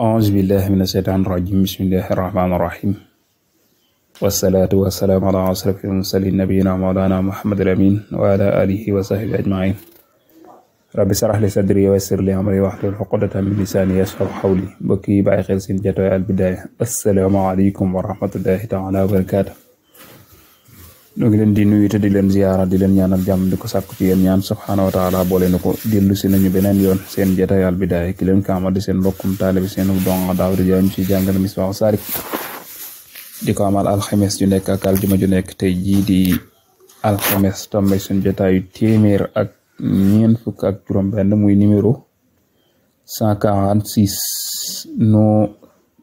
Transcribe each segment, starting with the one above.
أعوذ بالله من الشيطان الرجيم بسم الله الرحمن الرحيم والصلاة والسلام على أشرف المرسلين نبينا مولانا محمد الأمين وعلى آله وصحبه أجمعين رب اشرح لي صدري ويسر لي أمري واحلل عقدة من لساني يفقهوا قولي mbokk yi bàyyi xel seen jotaay Al Bidaaya asalaamaaleykum wa rahmatullahi taala wa barakaatu ñu ngi leen di nuyu te di leen ziyaara di leen ñaanal jàmm di ko sàkku ci yéen ñaan subhaanahu wa taala boole na ko dellu si nañu beneen yoon seen jotaay Al Bidaaya ki leen ko amal di seen mbokkum taalibe seen donga Daawuda Jaay ci jàngal Misbaahu Saalik di ko amal alxames ju nekk ak aljuma ju nekk tey jii di alxames tombe suñ jotaayu téeméer ak ñeent fukk ak juróom-benn muy numéro 146 no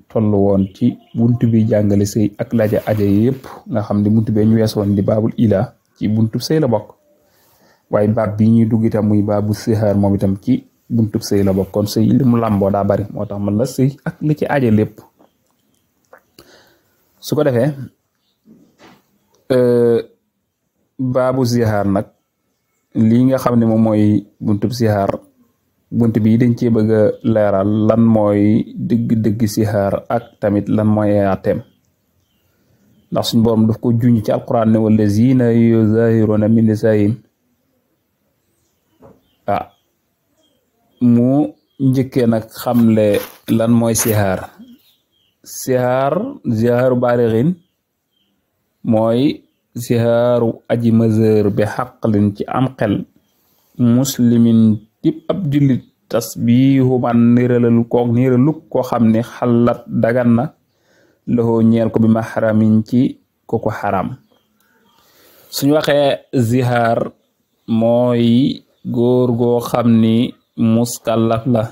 tollu woon ci buntu bi jàngale sëy ak laja aja yépp nga xam ne buntu bee ñu weesoon di baabul ila ci buntu sëy la bokk waaye baab bi ñuy dugg itam muy baabu sixaar moom itam ci buntu sëy la bokk kon sëy li mu làmboo daa bari moo tax man la sëy ak li ci aja lépp su ko defee baabu sixaar nag lii nga xam ne moom mooy buntu sixaar bunt bi dañ cee bëgg a leeral lan mooy dëgg-dëgg sixaar ak tamit lan mooy àtteem ndax suñu borom daf ko junj ci alquran ne wallazina yuzahiruna min nisaihim mu njëkkee nag xamle lan mooy sixaar sixaaru baalixin mooy sixaaru aji majeur bi xaqlin ci am xel muslimin tip ab jullit tasbihu man niiralu koo xam ne xalat dagan na loxo ñeel ko bi ma xaramin ci koko xaram suñu waxee zihaar mooy góor goo xam ni muskallaf la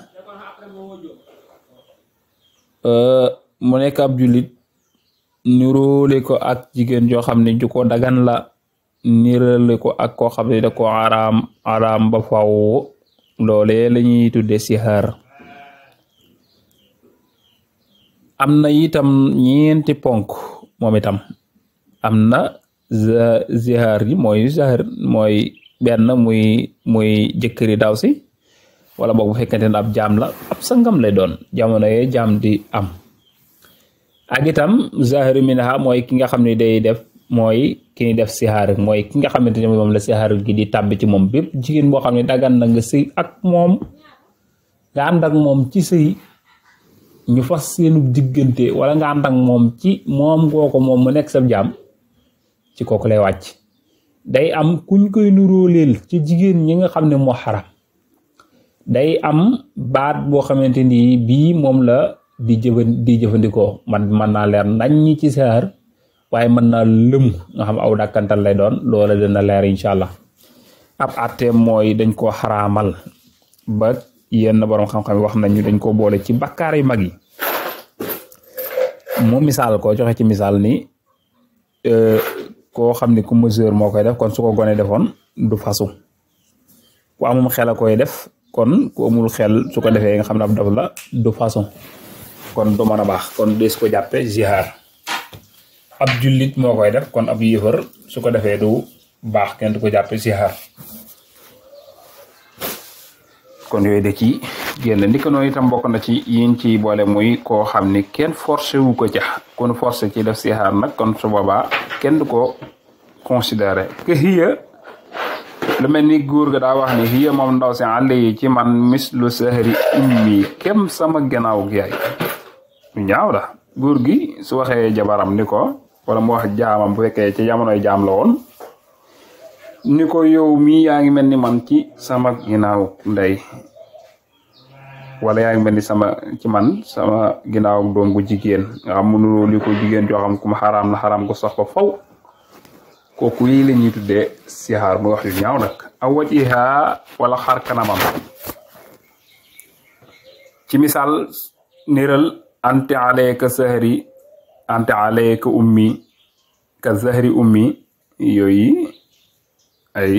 mu nekk ab jullit niroole ko ak jigéen joo xam ne ju ko dagan la nirale ko ak koo xam ne da ko araam ba faw loolee la ñuy tudde sixaar am na itam ñeenti ponk moom itam am na sixaar yi mooy benn muy jëkkëri daw si wala boog bu fekkente ne ab jaam la ab sangam lay doon jamono yee jaam di am ak itam zahiru minha mooy ki nga xam ne day def mooy ki ni def sixaar mooy ki nga xamante ne moom la sixaar gi di tàbbi ci moom bépp jigéen boo xam ne dagan na nga sëy ak moom nga ànd ak moom ci sëy ñu fas seenu diggante wala nga ànd ak moom ci moom kooko moom mu nekk sa jaam ci kooku lay wàcc day am kuñ koy nuróoleel ci jigéen ñi nga xam ne moo xaram day am baat boo xamante ni bii moom la di jëfandikoo man naa leer nañ ñi ci sixaar waaye mën naa lëm nga xam aw dàkkantal lay doon loola dina leer incha allah ab àtteem mooy dañ koo xaraamal ba yenn borom xam-xam wax nañu dañ ko boole ci bakkaar yu mag yi mu misaal ko joxe ci misaal ni koo xam ne ku mesure moo koy def kon su ko gone defoon du fasu ku amum xel a koy def kon ku amul xel su ko defee nga xam ne ab dof la du fasu kon du mën a baax kon des ko jàppe zihaar ab jullit moo koy def kon ab yéefar su ko defee du baax kenn du ko jàppe sixaar kon yooyu da ci génn ndi ko noonu itam bokk na ci yin ci boole muy koo xam ni kenn forcé wu ko ca kon forcé ci def sixaar nag kon su boobaa kenn du ko considéré que hiya lu mel ni góor ga daa wax ni hiya moom ndaw si àll yi ci man mislu sahri ummi kem sama gannaaw gi yaay ñaaw la góor gi su waxee jabaram ni ko wala mu wax jaamam bu fekkee ci jamonoy jaam la woon ni ko yow mii yaa ngi mel ni man ci sama ginnaaw ndey wala yaa ngi mel ni ci man sama ginnaaw doom bu jigéen nga xam mënuloo li ko jigéen joo xam ku ma xaraam na xaraam ko sax ba faw kooku lii la ñuy tuddee sixaar muy wax yu ñaaw nag aw wajiha wala xar kanamam ci misaal niral ante alayka sahri ante alayka ummi ka zahri ummi yooyu ay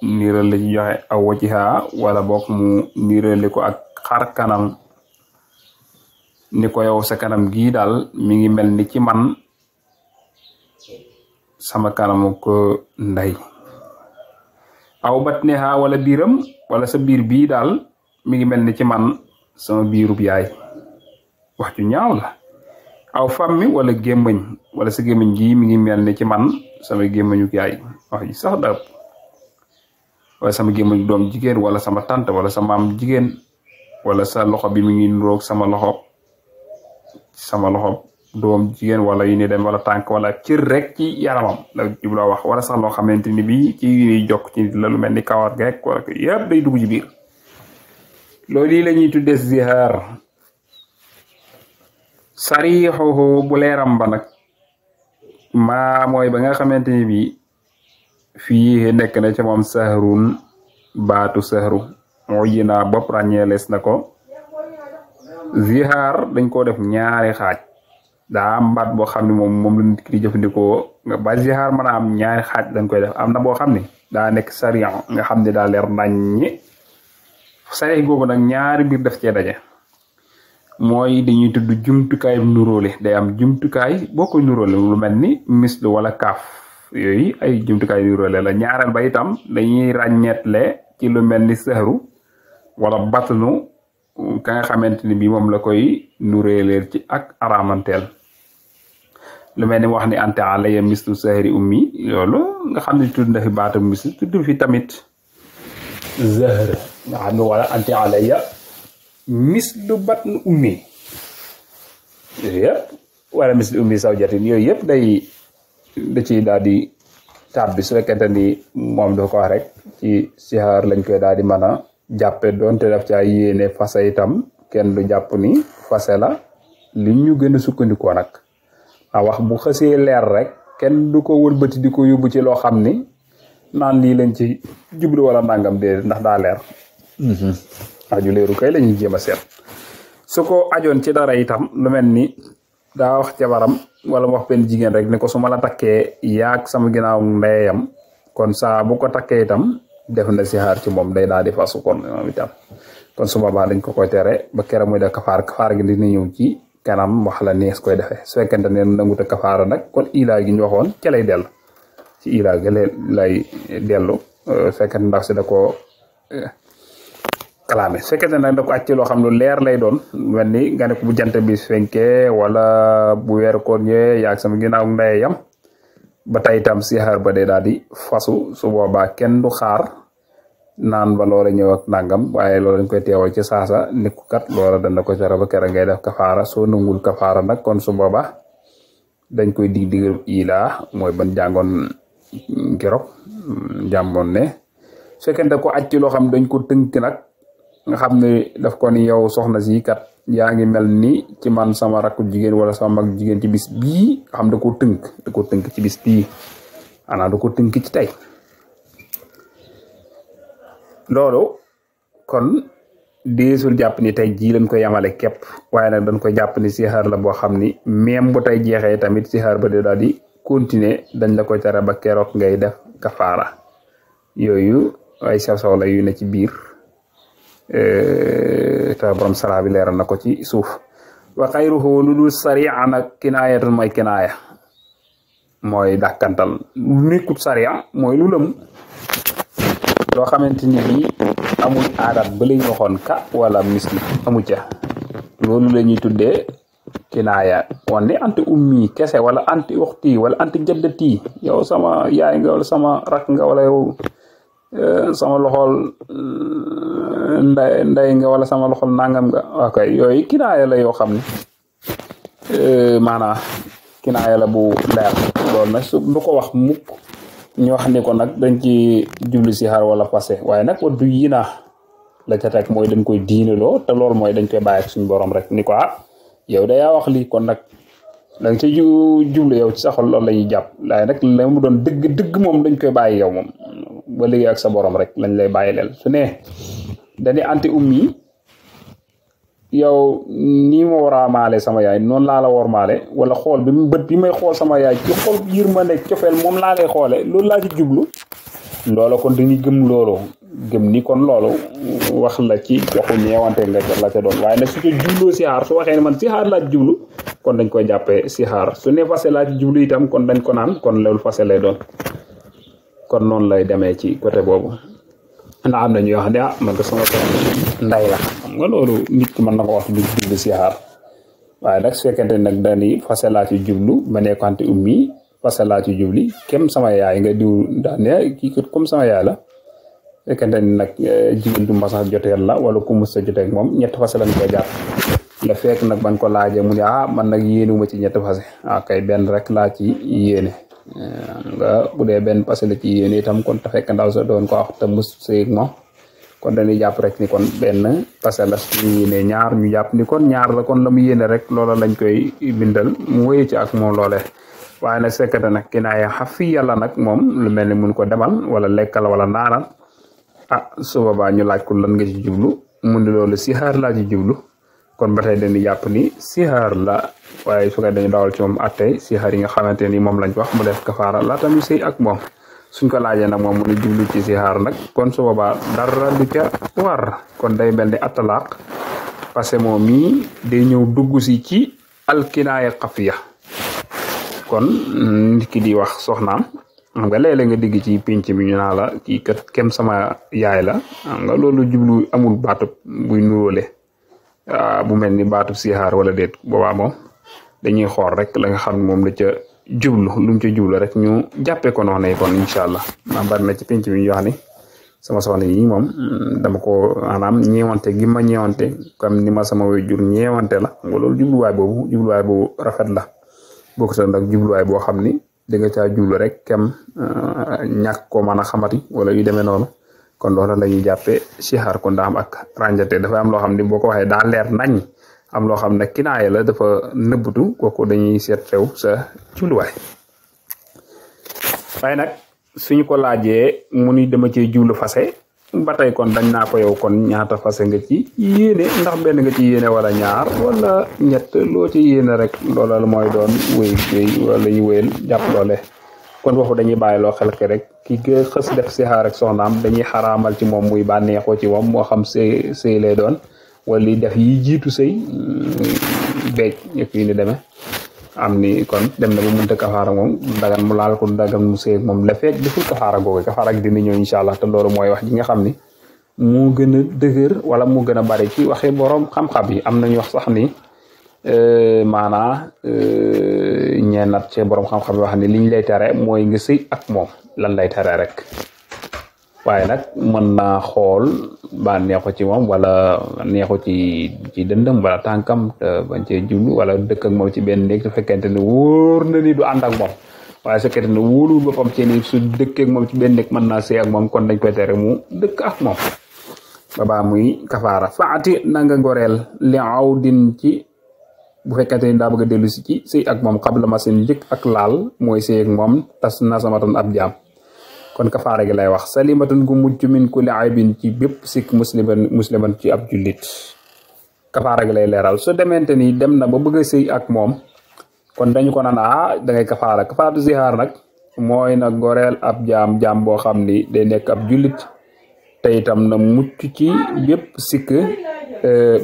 niral la ci joxe aw wajiha wala bokk mu nirale ko ak xar kanam ni ko yow sa kanam gii daal mi ngi mel ni ci man sama kanamu ko ndey aw batniha wala biiram wala sa biir bii daal mi ngi mel ni ci man sama biirub yaay wax ju ñaaw la aw fammi wala gémmañ wala sa gémmañ gi mi ngi mel ni ci man sama gémmañu yaay wax ji sax da wala sama gémmañu doom jigéen wala sama tante wala sa maam jigéen wala sa loxo bi mi ngi nuroog sama loxo doom jigéen wala yu ni dem wala tànk wala cër rek ci yaramam la jubloo wax wala sax loo xamante ni bii ci yuy jokk ci nit la lu mel ni kawar geek wala yëpp day dugg ci biir loolu yi la ñuy tudde zihaar sarixuhu bu leeram ba nag maa mooy ba nga xamante ni bii fii nekk na ca moom sahrun baatu sahru moo yi naa bopp ràññeelees na ko zihaar dañ koo def ñaari xaaj daa am baat boo xam ne moom la nit ki di jëfandikoo ba zihaar mën a am ñaari xaaj dañ koy def am na boo xam ne daa nekk sariyan nga xam ne daa leer naññi sarix googu nag ñaari mbir def cee daje mooy dañuy tudd jumtukaay nuróole day am jumtukaay boo koy nuróole lu mel ni mislu wala kaaf yooyu ay jumtukaay nuróole la ñaareel ba itam dañuy ràññeetle ci lu mel ni sahru wala batnu ka nga xamante ni bii moom la koy nuróoleel ci ak aramanteel lu mel ni wax ni ante alaya mislu sahri ummi loolu nga xam ne tudd na fi baatu mislu tudd fi tamit zahr nga xam ne wala ante alaya mislu batnu ummi yooyu yëpp wala mislu ummi sawjatin yooyu yëpp da ciy daal di tàbbi su fekkente ni moom dafa ko wax rek ci sihaar lañ koy daal di mën a jàppe doonte daf caa yéene fase itam kenn du jàpp ni fase la li ñu gën a sukkandikoo nag a wax bu xësee leer rek kenn du ko wëlbati di ko yóbbu ci loo xam ni naan lii lañ ci jublu wala nangam déedéet ndax daa leer aju leeru kay lañuy jéem a seet su ko ajoon ci dara itam lu mel ni daa wax jabaram wala mu wax benn jigéen rek ne ko su ma la takkee yaag sama ginnaaw ndeyam kon saa bu ko takkee itam def na sihaar ci moom day daal di fasu kon moom itam kon su boobaa dañ ko koy tere ba kera muy def kafaar gi dina ñëw ci kanam wax la nees koy defee su fekkente ne nangut a kafaara nag kon ilaa gi ñu waxoon ca lay dellu ci ilaa gi lay dellu fekkente ndax si da ko kalaame su fekkente nag da ko acc loo xam lu leer lay doon mel ni nga ne ko bu jant bi fenke wala bu weeru koor ñëwee yaag sama ginnaaw ndey yam ba tey itam sihaar ba day daal di fasu su boobaa kenn du xaar naan ba loola ñëw ak nangam waaye loolu dañ koy teewal ci saasa nikku kat loola dana ko tere ba kera ngay def kafaara soo nangul kafaara nag kon su boobaa dañ koy dig ilaa mooy ban jàngoon keroog jàmboon ne su fekkente ko acc loo xam dañ ko tënk nag nga xam ne daf ko ni yow soxna si kat yaa ngi mel ni ci man sama rakku jigéen wala sama mag jigéen ci bis bii nga xam da ko tënk ci bis bii ana da ko tënk ci tey loolu kon deesul jàpp ni tey jii lañ ko yamale képp waaye nag dañ koy jàpp ni sihaar la boo xam ni même bu tey jeexee tamit sihaar ba de daal di continuer dañ la koy tere ba keroog ngay def kafaara yooyu ay sew la yu ne ci biir te borom sara bi leeral na ko ci suuf wa xayruhu lu dul sariya nag kinaayatan mooy kinaaya mooy dàkkantal lu nekkut sariya mooy lu lëm loo xamante ni bii amul aadat ba lañ waxoon ka wala misli amu ca loolu la ñuy tuddee kinaaya wan ni anti ummi kese wala anti uxti wala anti jaddati yow sama yaay nga wala sama rak nga wala yow sama loxol nday nga wala sama loxol nangam nga ok yooyu kinaaya la yoo xam ne maanaam kinaaya la bu leer loolu nag su du ko wax mukk ñu wax ni ko nag dañ ci jubli si xaar wala passé waaye nag wa du yina la ca teg mooy dañ koy diineloo te loolu mooy dañ koy bàyyi ak suñu borom rek ni ko yow da yaa wax lii kon nag da nga ci jublu yow ci sa xol loolu la ñuy jàpp waaye nag la mu doon dëgg moom dañ koy bàyyi yow moom ba léegi ak sa borom rek lañ lay bàyyi leel su ne dañuy anti ummi yow nii ma war a maale sama yaay noonu laa la war maale wala xool bi bët bi may xool sama yaay ci xool yërmande cofeel moom laa lay xoole loolu laa ci jublu loola kon dañuy gëm loolu gëm ni kon loolu wax la ci joxu ñeewante nga la ca doon waaye nag su ko jubloo si xaar su waxee ne man si xaar laa ci jublu kon dañ koy jàppee si xaar su ne fase laa ci jublu itam kon dañ ko naan kon loolu fase lay doon kon noonu lay demee ci côté boobu ndax am na ñuy wax ne man ko sama nday la xam nga loolu nit ki mën na ko wax du jublu si xaar waaye nag su fekkente nag dani fase laa ci jublu ma nekkante ummi fase laa ci jubli kem sama yaay nga diw daan ne kii kat comme sama yaay la fekkente ni nag jigéen du ma sax joteel la wala ku mus sa joteeg moom ñett fase lañ koy jàpp la fekk nag ban ko laajee mu ne man nag yéenuma ci ñett fase kay benn rek laa ci yéene nga bu dee benn fase la ci yéene itam kon te fekk ndaw sa doon ko wax te mus seeg moom kon dañuy jàpp rek ni kon benn fase la suñu yéene ñaar ñu jàpp ni kon ñaar la kon la mu yéene rek loola lañ koy bindal mu wéy ci ak moom loole waaye nag fekkente nag kinaaya xafi yàlla nag moom lu mel ni mun ko demal wala lekkal wala naanal su boobaa ñu laaj ko lan nga ci jublu mu ni loolu sihaar laa ci jublu kon ba tey dañuy jàpp ni sihaar la waaye su ko dañu dawal ci moom attey sihaar yi nga xamante ni moom lañ wax mu def kafaara la tamit sëy ak moom suñ ko laajee nag moom mu ni jublu ci sihaar nag kon su boobaa dara du ca war kon day mel ni attalaaq parce que moom mii day ñëw dugg si ci alkinaaya xafiya kon nit ki di wax soxnaam xam nga léeg-léeg nga digg ci pinc mi ñu naa la kii kat kem sama yaay la xam nga loolu jublu amul baatub buy nuróole bu mel ni baatub sihaar wala déet boobaa moom dañuy xool rek la nga xam ne moom la ca jublu lu mu ca jublu rek ñu jàppee ko noonu kon incha allah maa bari na ci pinc mi ñu wax ni sama soxna yi moom dama ko maanaam ñeewante gi ma ñeewante comme ni ma sama way jur ñeewante la xam nga loolu jubluwaay boobu rafet la bokk ta nag jubluwaay boo xam ni da nga caa jublu rek kem ñàkk ko mën a xamati wala yu demee noonu kon loolu la ñuy jàppee sihaar kon daa am ak rànjate dafa am loo xam ni boo ko waxee daa leer nañ am loo xam ne kinaaye la dafa nëbbatu kooku dañuy seet xew sa jubluwaay waaye nag suñu ko laajee mu ni dama cee jublu fase ba tey kon dañ naa ko yow kon ñaata fase nga ci yéene ndax benn nga ci yéene wala ñaar wala ñett loo ci yéene rek loola mooy doon wéy wala ñu wéyal jàpp loole kon foofu dañuy bàyyi loo xel ke rek ki nga xës def sihaar ak soxnaam dañuy xaraamal ci moom muy bànneexoo ci moom moo xam sëy lay doon wala li def yi jiitu sëy beej yëpp yi ni demee am ni kon dem na ba mënta kafaara moom dagan mu laal ko dagan mu sëy moom la fekk deful kafaara googu kafaara ak dina ñëw incha allah te loolu mooy wax ji nga xam ni mu gën a dëgër wala mu gën a bari ci waxi borom xam-xam yi am nañu wax sax ni maanaa ñeenat ci borom xam-xam yi wax ni liñ lay tere mooy nga sëy ak moom lan lay tere rek waaye nag mën naa xool ba neexu ci moom wala neexu ci dëndam wala tànkam te bañ cee jublu wala dëkk ak moom ci benn néeg su fekkente ne wóor na ni du ànd ak moom waaye su fekkente ne wóolul boppam ci ni su dëkkee ak moom ci benn néeg mën naa sëy ak moom kon dañ koy tere mu dëkk ak moom babaa muy kafaara faati na nga goreel li awdin ci bu fekkente ni daa bëgg a dellu si ci sëy ak moom xabla masin njëkk ak laal mooy sëy ak moom tas na samatan ab jaam kon kafaara gi lay wax salimatun gu mucc min kulli aybin ci bépp sikk musliman ci ab jullit kafaara gi lay leeral su demente ni dem na ba bëgg a sëy ak moom kon dañu ko naan da ngay kafaaratu zihaar nag mooy na goreel ab jaam boo xam ni day nekk ab jullit te itam na mucc ci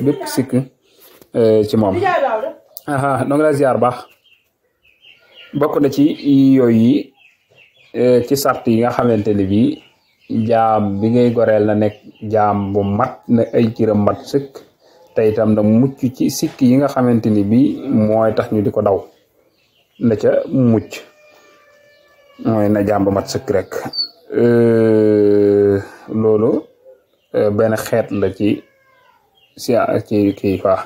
bépp sikk ci moom noo ngi lay ziar baax bokk na ci yooyu yi ci sart yi nga xamante ni bi jaam bi ngay goreel na nekk jaam bu mat na ay cëram mat sëkk te itam na mucc ci sikk yi nga xamante ni bi mooy tax ñu di ko daw na ca mucc mooy na jaam bu mat sëkk rek loolu benn xeet la ci kii quoi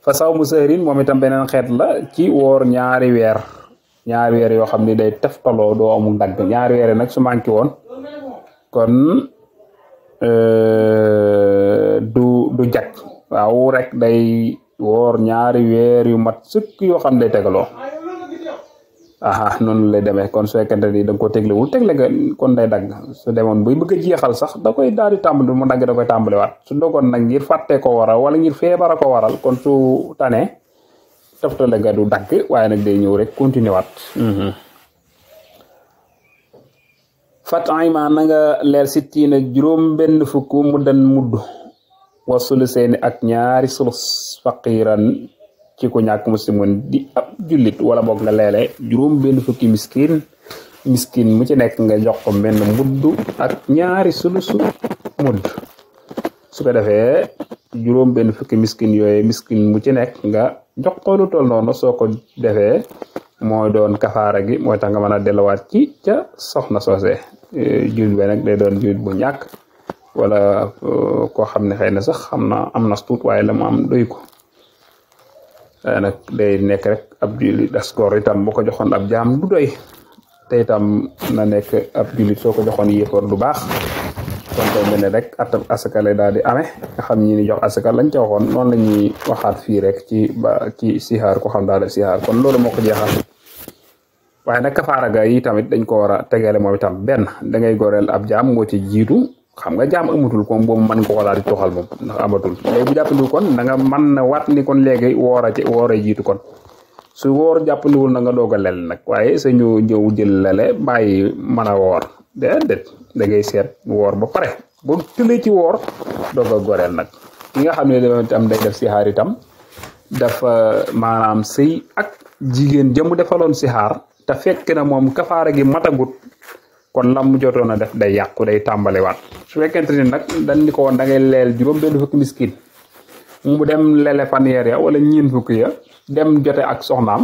fa saw mu sërin moom itam beneen xeet la ci woor ñaari weer yoo xam ni day teftaloo doo amul dagg ñaari weer nag su manqué woon kon du jag waaw rek day woor ñaari weer yu mat sëkk yoo xam day tegaloo noonu lay demee kon su fekkente ni da nga ko teglewul tegle nga kon day dagg su demoon buy bëgg a jeexal sax da koy daal di tàmbali mu dagg da koy tàmbaliwaat su dogoon nag ngir fàtte ko waral wala ngir feebara ko waral kon su tane toftale ga du dagg waaye nag day ñëw rek continuer waat fatayma na nga leer sittiina juróom benn fukk mu dan mudd wasulu seeni ak ñaari sulus faqiran ci ku ñàkk muslimun di ab jullit wala boog nga leele juróom benn fukki miskin mu ci nekk nga jox ko benn mudd ak ñaari sulusu mudd su ko defee juróom benn fukki miskin yooyu miskin mu ci nekk nga jox ko lu toll noonu soo ko defee mooy doon kafaara gi mooy tax nga mën a delluwaat ci ca soxna soosee jullit bi nag day doon jullit bu ñàkk wala koo xam ne xëy na sax am na tuut waaye la mu am doy ko nag day nekk rek ab jullit askor itam boo ko joxoon ab jaam du doy te itam na nekk ab jullit soo ko joxoon yéefoor du baax kon day mel ne rek atab asaka lay daal di amee nga xam ñi ni jox asaka lañ ca waxoon noonu la ñuy waxaat fii rek ci sixaar ko xam daal di sixaar kon loolu moo ko jeexal waaye nag kafaara ga yi tamit dañ ko war a tegale moom itam benn da ngay goreel ab jaam moo ci jiitu xam nga jaam amatul kon boobu mën nga ko daal di toxal moom ndax amatul léegi bu jàppandiwul kon da nga mën na waat ni kon léegi woora jiitu kon su woor jàppandiwul na nga doog a lel nag waaye sa ñu ñëw jël lele bàyyi mën a woor déedéet da ngay seet woor ba pare boo tëlee ci woor doog a goreel nag ki nga xam ne itam day def sixaar itam dafa maanaam sëy ak jigéen jëmu defaloon sixaar te fekk na moom kafaara gi matagut kon lam mu jotoon a def day yàqu day tàmbaliwaat su fekkente ni nag dañ ni ko woon da ngay leel juróom benn fukki miskin mu dem lele fanweer ya wala ñeen fukki ya dem jote ak soxnaam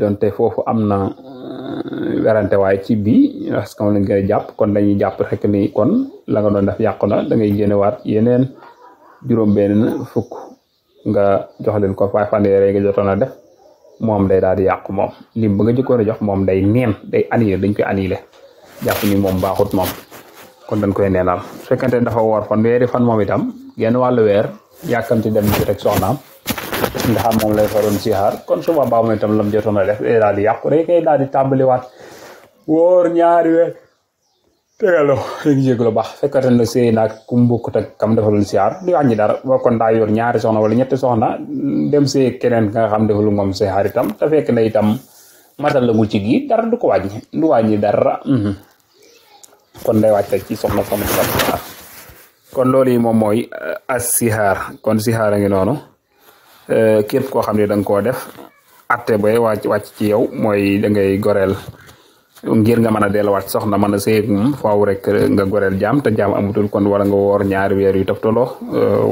donte foofu am na werante waaye ci bii parce que moom lañ gën a jàpp kon dañuy jàpp rek ni kon la nga doon def yàqu na da ngay génnewaat yeneen juróom benn fukk nga jox leen ko fa fanweer nga jotoon a def moom day daal di yàqu moom lim ba nga jëkkoon a jox moom day neen day annulé dañ koy annulé jàpp ni moom baaxut moom kon dañ koy neenal su fekkente ne dafa woor fanweeri fan moom itam genn wàllu weer yàkkamti dem ci rek soxnaam nga xam moom lay faroon sixaar kon suba baax moom itam lam jotoon a def day daal di yàqu day koy daal di tàmbaliwaat woor ñaari weer tegaloo léegi jégalu baax fekkate na sëy naag ku mbokkut ak kam defalul sixaar di wàññi dara boo kon daa yor ñaari soxna wala ñetti soxna dem sëy keneen nga xam defalul moom sixaar itam te fekk na itam matal la mu ci gi dara du ko wàññi dara kon day wàcc ci soxna sixaar kon loolu yi moom mooy as sixaar kon sixaar a ngi noonu képp koo xam ne da nga koo def atte bay wàcc ci yow mooy da ngay goreel ngir nga mën a delluwaat soxna mën a sëy moom faaw rek nga goreel jaam te jaam amutul kon wala nga woor ñaari weer yu toftaloo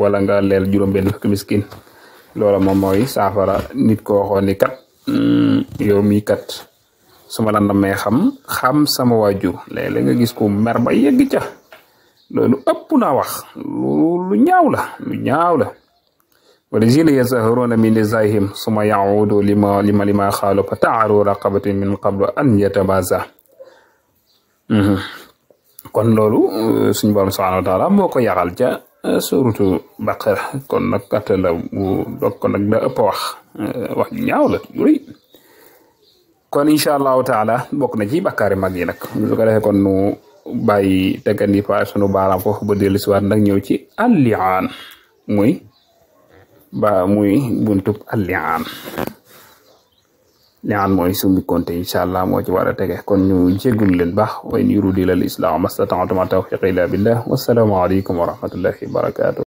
wala nga leel juróom benn fukki miskin loola moom mooy saafara nit ko waxoon ni kat yow mii kat su ma la namee xam sama waajur léeg-léeg nga gis ko mer ba yegg ca loolu ëpp naa wax lu ñaaw la walazina yazharuna min nisaihim suma yaudu lima xaalu fa taaru raqabatin min qablu an yatabaza kon loolu suñu borom subhanahu wa taala moo ko yaxal ca suratu baqara kon nag kat la bu dog kon nag da ëpp wax ju ñaaw la rëy kon incha allahu taala bokk na ci bakkaari mag yi nag su ko defee kon nu bàyyi teggandi fa sunu baaraam foofu ba dellu si waat nag ñëw ci al-li'aan muy buntub al-li'aan mooy summi konte incha allah moo ci war a tege kon ñu jéggul leen baax wa in yuridu illa al-islaah mastata'tu ma tawfiqi illa billah wassalaamu aleykum wa rahmatullahi wa barakatuh